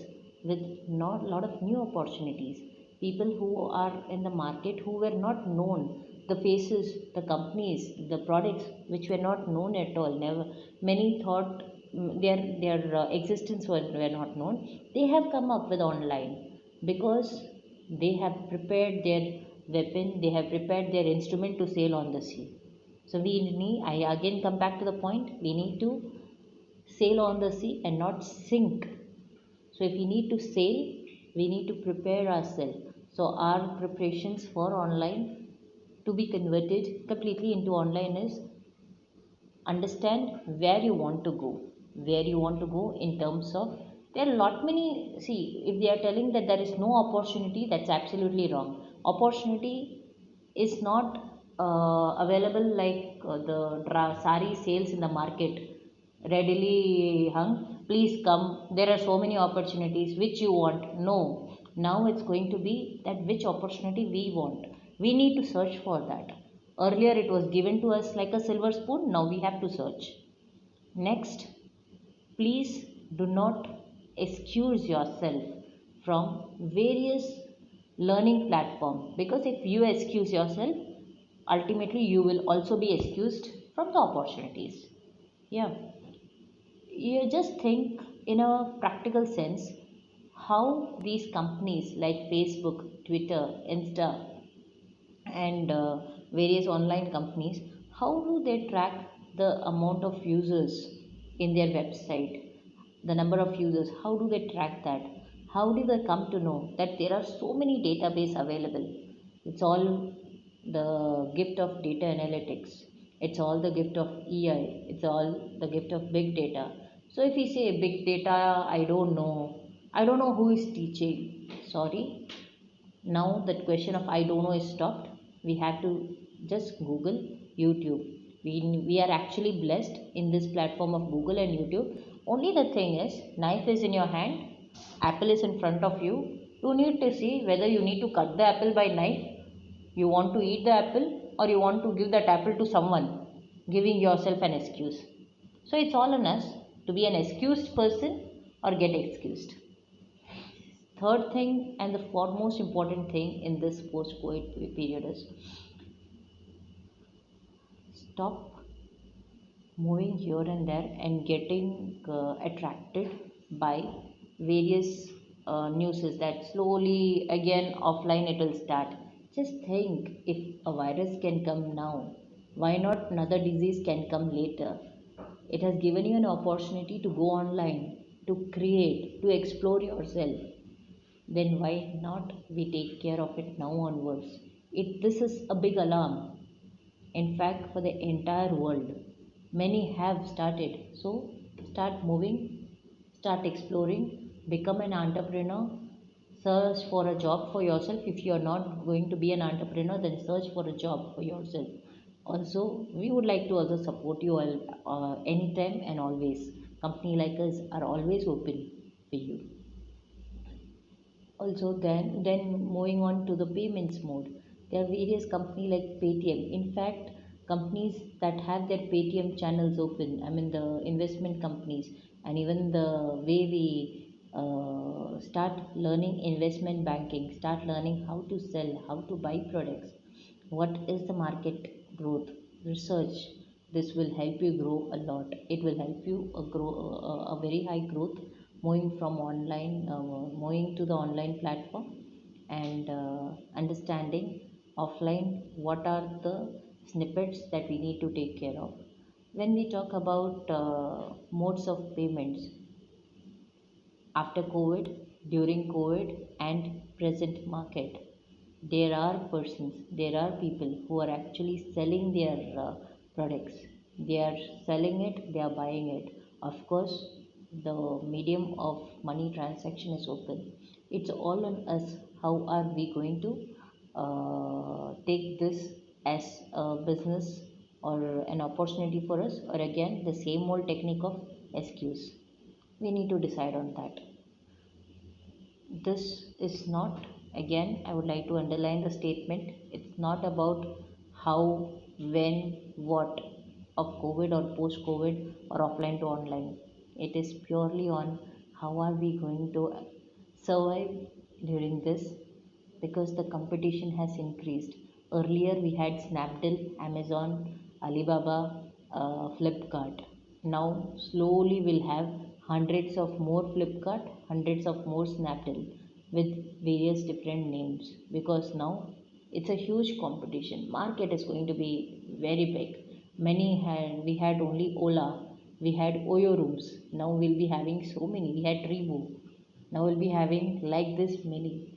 with not a lot of new opportunities. People who are in the market who were not known the faces, the companies, the products which were not known at all. Never, many thought their existence were not known. They have come up with online because they have prepared their weapon, they have prepared their instrument to sail on the sea. So we need, I again come back to the point, we need to sail on the sea and not sink. So if we need to sail, we need to prepare ourselves. So our preparations for online to be converted completely into online is understand where you want to go, where you want to go in terms of, there are a lot many. See, if they are telling that there is no opportunity, that's absolutely wrong. Opportunity is not available like sari sales in the market readily hung. Please come, there are so many opportunities which you want. No, now it's going to be that which opportunity we want, we need to search for that. Earlier it was given to us like a silver spoon, now we have to search. Next, please do not excuse yourself from various learning platform, because if you excuse yourself, ultimately you will also be excused from the opportunities. Yeah, you just think in a practical sense how these companies like Facebook, Twitter, Insta, and various online companies, how do they track the amount of users in their website, the number of users, how do they track that? How do they come to know that there are so many database available? It's all the gift of data analytics, it's all the gift of AI, it's all the gift of big data. So if we say big data, I don't know who is teaching. Sorry, now that question of I don't know is stopped. We have to just Google, YouTube. We are actually blessed in this platform of Google and YouTube. Only the thing is, knife is in your hand, apple is in front of you. You need to see whether you need to cut the apple by knife, you want to eat the apple, or you want to give that apple to someone, giving yourself an excuse. So it's all on us to be an excused person or get excused. Third thing, and the foremost important thing in this post COVID period, is stop moving here and there and getting attracted by various newses that slowly again offline it will start. Just think, if a virus can come now, why not another disease can come later? It has given you an opportunity to go online, to create, to explore yourself. Then why not we take care of it now onwards? This is a big alarm, in fact, for the entire world. Many have started. So start moving, start exploring, become an entrepreneur, search for a job for yourself. If you are not going to be an entrepreneur, then search for a job for yourself. Also, we would like to also support you all, anytime and always. Company like us are always open for you. Also, then moving on to the payments mode, there are various companies like Paytm. In fact, companies that have their Paytm channels open, I mean the investment companies, and even the way we start learning investment banking, start learning how to sell, how to buy products, what is the market growth, research. This will help you grow a lot. It will help you grow a very high growth, moving from online, moving to the online platform, and understanding offline what are the snippets that we need to take care of. When we talk about modes of payments, after COVID, during COVID, and present market, there are persons, there are people who are actually selling their products. They are selling it, they are buying it. Of course, the medium of money transaction is open. It's all on us, how are we going to take this as a business or an opportunity for us, or again the same old technique of excuse. We need to decide on that. This is not, again I would like to underline the statement, it's not about how, when, what of COVID or post COVID or offline to online. It is purely on how are we going to survive during this, because the competition has increased. Earlier we had Snapdeal, Amazon, Alibaba, Flipkart. Now slowly we'll have hundreds of more Flipkart, hundreds of more Snapdeal with various different names, because now it's a huge competition. Market is going to be very big. We had only Ola, we had Oyo rooms. Now we'll be having so many. We had Revo. Now we'll be having like this many.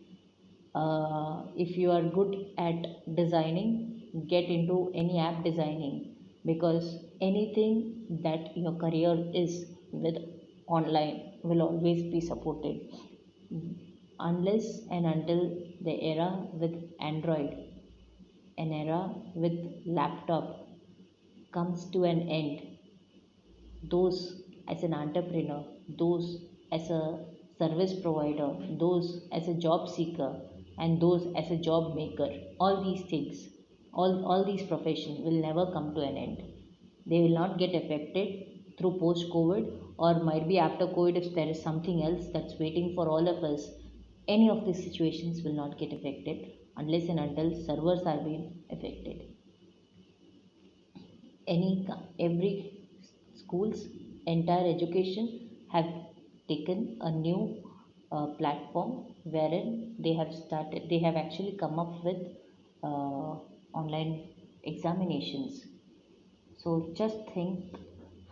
If you are good at designing, get into any app designing, because anything that your career is with online will always be supported, unless and until the era with Android, an era with laptop comes to an end. Those as an entrepreneur, those as a service provider, those as a job seeker, and those as a job maker, all these things, all these professions will never come to an end. They will not get affected through post COVID, or might be after COVID. If there is something else that's waiting for all of us, any of these situations will not get affected unless and until servers are being affected. Every schools entire education have taken a new platform, wherein they have actually come up with uh, online examinations. So just think,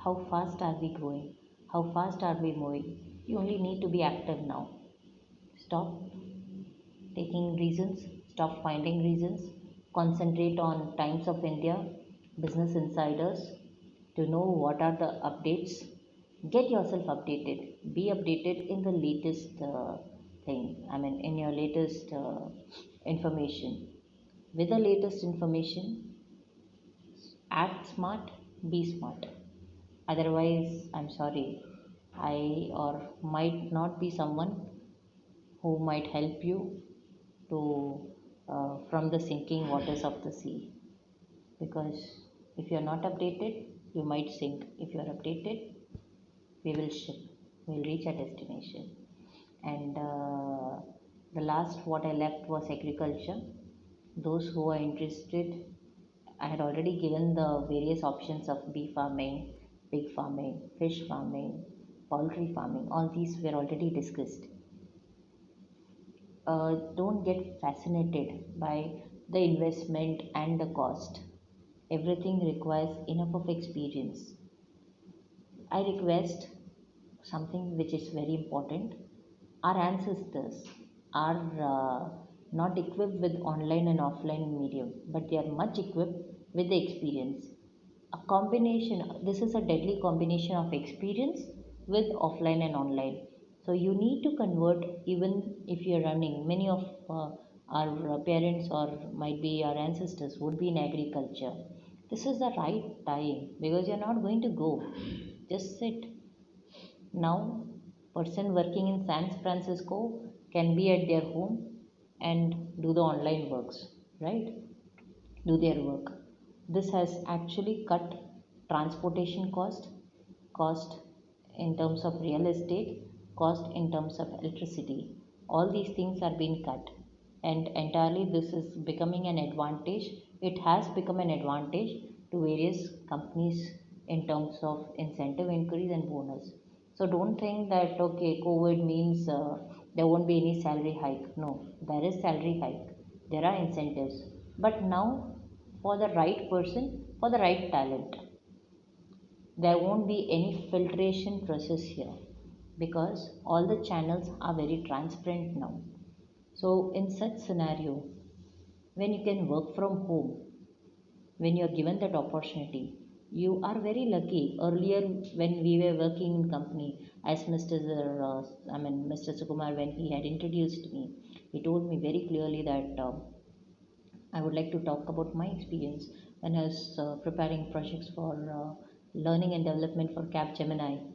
how fast are we growing, how fast are we moving. You only need to be active now. Stop taking reasons, stop finding reasons, concentrate on Times of India, Business Insiders to know what are the updates. Get yourself updated. Be updated in the latest thing. I mean, in your latest information. With the latest information, act smart, be smart. Otherwise, I'm sorry, I or might not be someone who might help you to from the sinking waters of the sea. Because if you're not updated, you might sink. If you're updated, we will ship. We'll reach our destination. And the last what I left was agriculture. Those who are interested, I had already given the various options of bee farming, pig farming, fish farming, poultry farming. All these were already discussed. Don't get fascinated by the investment and the cost. Everything requires enough of experience. I request something which is very important. Our ancestors are not equipped with online and offline medium, but they are much equipped with the experience. A combination, this is a deadly combination of experience with offline and online. So you need to convert, even if you're running. Many of our parents or might be our ancestors would be in agriculture. This is the right time, because you're not going to go. Just sit. Now, person working in San Francisco can be at their home and do the online works, right? Do their work. This has actually cut transportation cost in terms of real estate, cost in terms of electricity. All these things are being cut, and entirely this is becoming an advantage. It has become an advantage to various companies in terms of incentive increase and bonus. So don't think that okay, COVID means there won't be any salary hike. No, there is salary hike. There are incentives, but now for the right person, for the right talent, there won't be any filtration process here, because all the channels are very transparent now. So in such scenario, when you can work from home, when you are given that opportunity, you are very lucky. Earlier, when we were working in company, as Mr. Sukumar, when he had introduced me, he told me very clearly that I would like to talk about my experience when I was preparing projects for learning and development for Capgemini.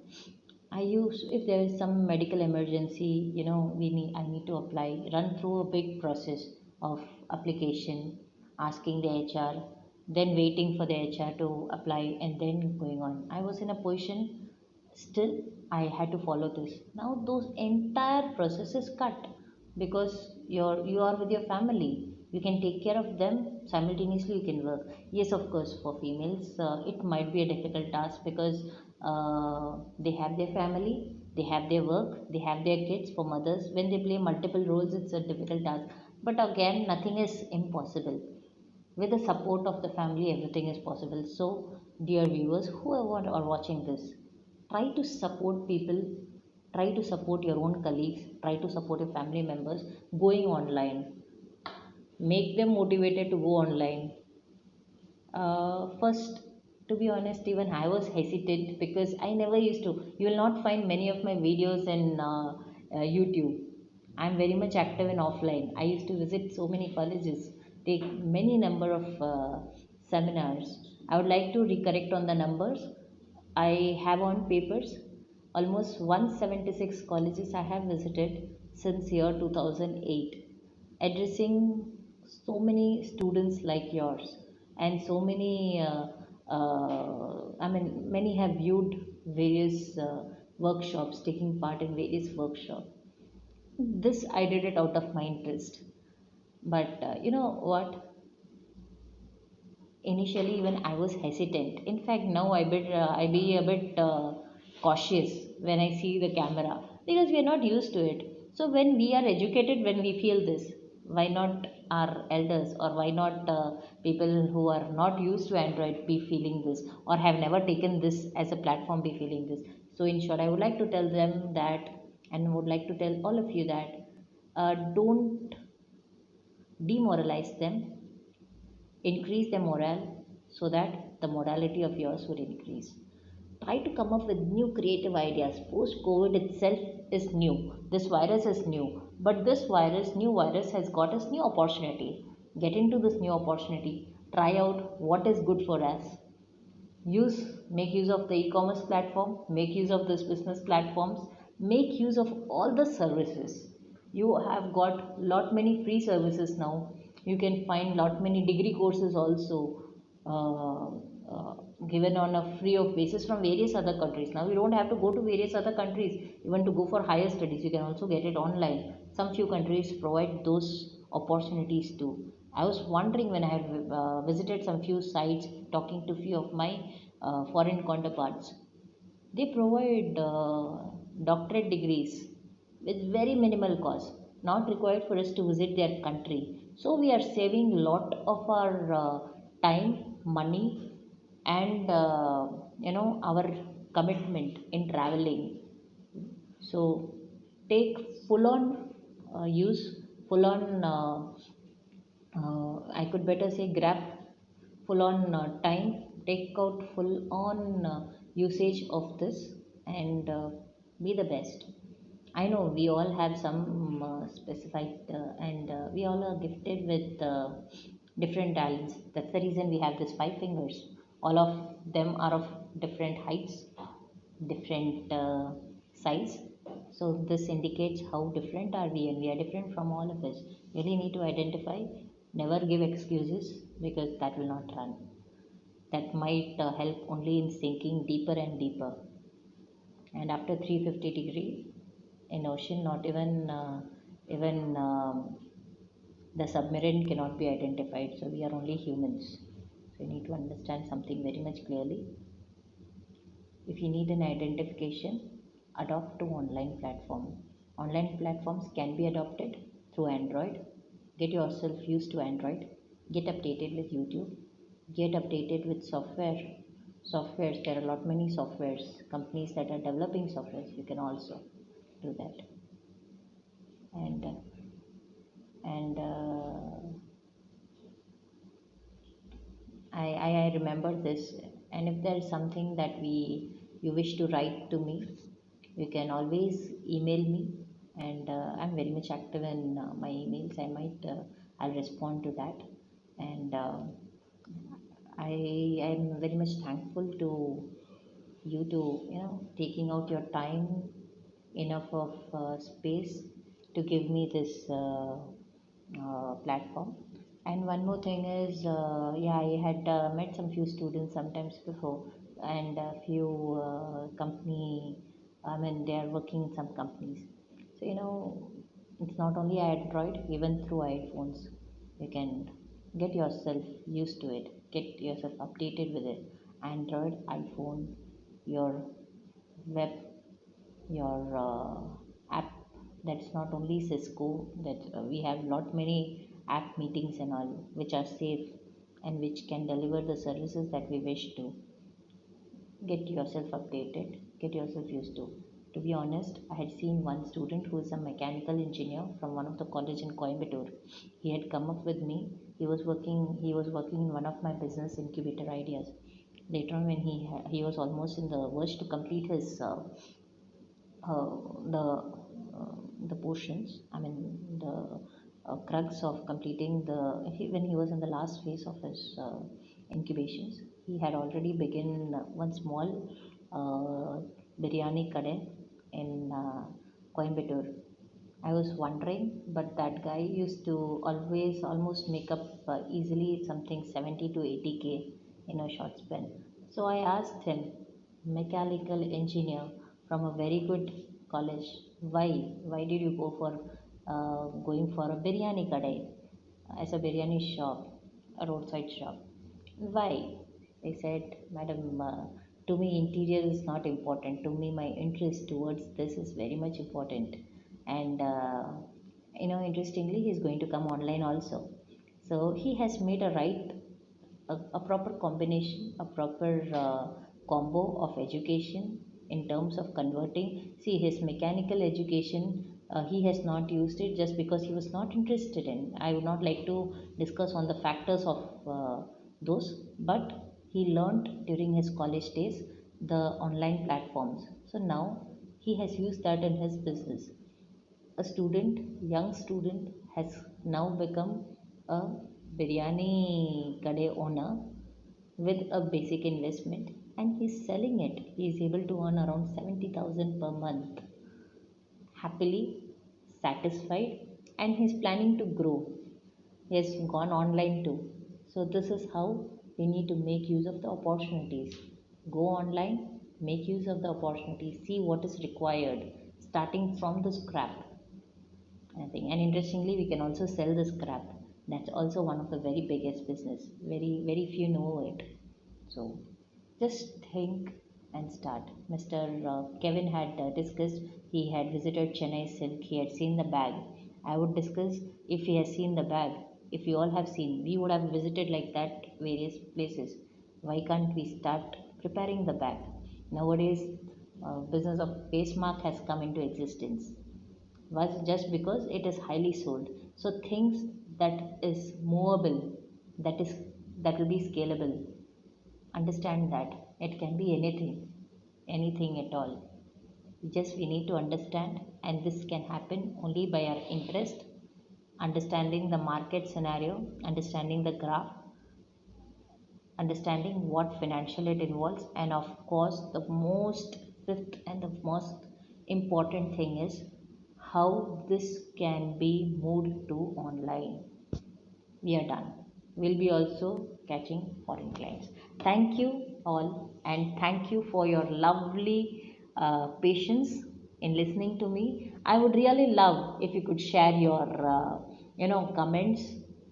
I use, if there is some medical emergency, I need to apply, run through a big process of application, asking the HR, then waiting for the HR to apply, and then going on. I was in a position, still I had to follow this. Now those entire processes cut, because you are with your family. You can take care of them, simultaneously you can work. Yes, of course, for females it might be a difficult task because they have their family, they have their work, they have their kids. For mothers, when they play multiple roles, it's a difficult task. But again, nothing is impossible. With the support of the family, everything is possible. So, dear viewers, whoever are watching this, try to support people, try to support your own colleagues, try to support your family members going online, make them motivated to go online. First, to be honest, even I was hesitant because I never used to. You will not find many of my videos in YouTube. I'm very much active in offline. I used to visit so many colleges, take many number of seminars. I would like to recorrect on the numbers. I have on papers almost 176 colleges I have visited since year 2008, addressing so many students like yours, and so many I mean, many have viewed various workshops, taking part in various workshops. This I did it out of my interest. But you know what? Initially, even I was hesitant. In fact, now I be a bit cautious when I see the camera because we are not used to it. So when we are educated, when we feel this, why not our elders, or why not people who are not used to Android be feeling this, or have never taken this as a platform be feeling this? So in short, I would like to tell them that, and would like to tell all of you that, don't demoralize them, increase the morale, so that the morality of yours would increase. Try to come up with new creative ideas. Post COVID itself is new, this virus is new, but this new virus has got us new opportunity. Get into this new opportunity, try out what is good for us. Make use of the e-commerce platform, make use of this business platforms, make use of all the services. You have got lot many free services now. You can find lot many degree courses also, uh, uh, given on a free of basis from various other countries. Now you don't have to go to various other countries even to go for higher studies. You can also get it online. Some few countries provide those opportunities too. I was wondering when I had visited some few sites, talking to few of my foreign counterparts. They provide doctorate degrees with very minimal cost, not required for us to visit their country. So we are saving lot of our time, money, and our commitment in traveling. So take full on use, full on. I could better say grab full on time, take out full on usage of this, and be the best. I know we all have some specified, and we all are gifted with different talents. That's the reason we have these five fingers. All of them are of different heights, different size. So this indicates how different are we, and we are different from all of us. Really need to identify. Never give excuses because that will not run. That might help only in sinking deeper and deeper. And after 350-degree in ocean, not even the submarine cannot be identified. So we are only humans. So you need to understand something very much clearly. If you need an identification, adopt to online platform. Online platforms can be adopted through Android. Get yourself used to Android. Get updated with YouTube. Get updated with software. Softwares, there are a lot many softwares, companies that are developing softwares. You can also do that. And I remember this. And if there is something that you wish to write to me, you can always email me. And I'm very much active in my emails. I'll respond to that. And I am very much thankful to you to taking out your time, enough of space to give me this platform. And one more thing is, yeah, I had met some few students sometimes before, and a few company, I mean, they are working in some companies. So it's not only Android, even through iPhones. You can get yourself used to it, get yourself updated with it. Android, iPhone, your web, your app. That's not only Cisco. That we have lot many app meetings and all, which are safe and which can deliver the services that we wish to. Get yourself updated, get yourself used to. To be honest, I had seen one student who is a mechanical engineer from one of the college in Coimbatore. He had come up with me. He was working in one of my business incubator ideas. Later on, when he was almost in the verge to complete his uh, the the portions. I mean the crux of completing when he was in the last phase of his incubations. He had already begun one small uh, biryani kade in Coimbatore. I was wondering, but that guy used to always almost make up easily something 70 to 80K in a short span. So I asked him, mechanical engineer from a very good college, why? Why did you go for going for a biryani kadai as a biryani shop, a roadside shop? Why? They said, Madam, to me, interior is not important. To me, my interest towards this is very much important. And, interestingly, he's going to come online also. So he has made a proper combination, a proper combo of education in terms of converting. See, his mechanical education, he has not used it just because he was not interested in. I would not like to discuss on the factors of those, but he learned during his college days the online platforms. So now he has used that in his business. A student, young student, has now become a biryani kade owner with a basic investment, and he's selling it. He is able to earn around 70,000 per month, happily satisfied, and he's planning to grow. He has gone online too. So this is how we need to make use of the opportunities. Go online, make use of the opportunities, see what is required, starting from the scrap. I think, and interestingly, we can also sell the scrap. That's also one of the very biggest business. Very few know it. So, just think and start. Mr. Kevin had discussed. He had visited Chennai Silk. He had seen the bag. I would discuss if he has seen the bag. If you all have seen, we would have visited like that various places. Why can't we start preparing the bag? Nowadays, business of face mark has come into existence was just because it is highly sold. So things that is movable, that will be scalable. Understand that it can be anything at all. Just we need to understand, and this can happen only by our interest, understanding the market scenario, understanding the graph, understanding what financial it involves, and of course the most fifth and the most important thing is how this can be moved to online. We are done. We'll be also catching foreign clients. Thank you all, and thank you for your lovely patience in listening to me. I would really love if you could share your comments,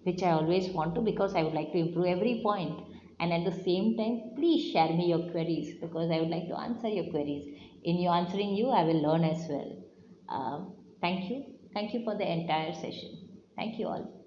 which I always want to, because I would like to improve every point. And at the same time, please share me your queries, because I would like to answer your queries. In you answering you, I will learn as well. Thank you. Thank you for the entire session. Thank you all.